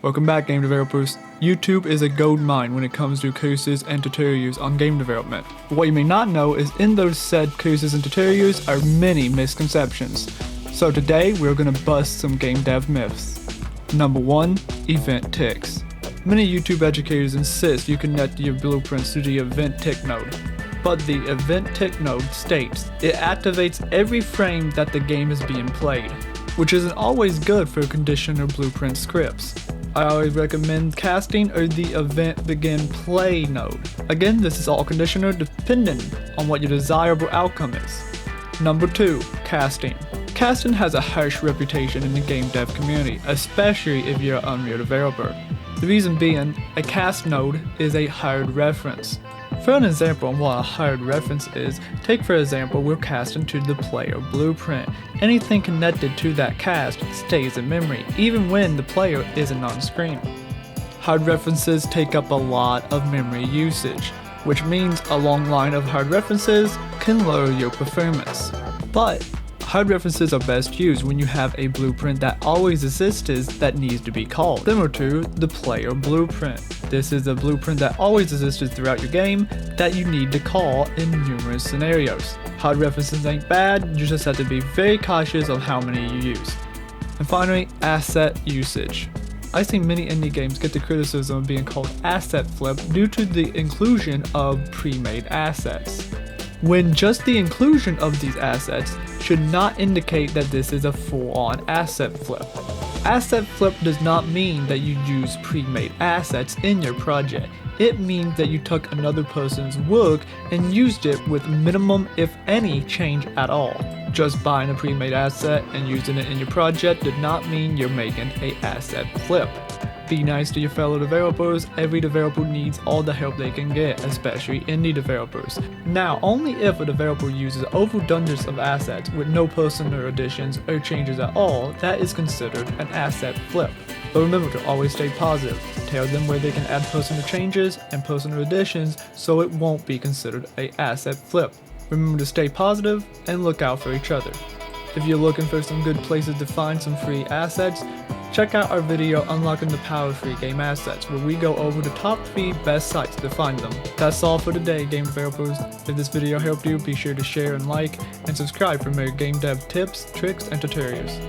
Welcome back, game developers. YouTube is a gold mine when it comes to courses and tutorials on game development. But what you may not know is in those said courses and tutorials are many misconceptions. So today we're gonna bust some game dev myths. Number 1, event ticks. Many YouTube educators insist you connect your blueprints to the event tick node. But the event tick node states it activates every frame that the game is being played, which isn't always good for condition or blueprint scripts. I always recommend casting or the event begin play node. Again, this is all conditional dependent on what your desirable outcome is. Number 2, casting. Casting has a harsh reputation in the game dev community, especially if you're an Unreal developer. The reason being, a cast node is a hard reference. For an example on what a hard reference is, take for example we're casting to the player blueprint. Anything connected to that cast stays in memory, even when the player isn't on screen. Hard references take up a lot of memory usage, which means a long line of hard references can lower your performance. But hard references are best used when you have a blueprint that always exists that needs to be called, similar to the player blueprint. This is a blueprint that always exists throughout your game that you need to call in numerous scenarios. Hard references ain't bad, you just have to be very cautious on how many you use. And finally, asset usage. I've seen many indie games get the criticism of being called asset flip due to the inclusion of pre-made assets, when just the inclusion of these assets should not indicate that this is a full-on asset flip. Asset flip does not mean that you use pre-made assets in your project. It means that you took another person's work and used it with minimum, if any, change at all. Just buying a pre-made asset and using it in your project did not mean you're making an asset flip. Be nice to your fellow developers. Every developer needs all the help they can get, especially indie developers. Now, only if a developer uses overdunders of assets with no personal additions or changes at all, that is considered an asset flip. But remember to always stay positive. Tell them where they can add personal changes and personal additions so it won't be considered an asset flip. Remember to stay positive and look out for each other. If you're looking for some good places to find some free assets, check out our video Unlocking the Power of Free Game Assets, where we go over the top 3 best sites to find them. That's all for today, game developers. If this video helped you, be sure to share and like, and subscribe for more game dev tips, tricks, and tutorials.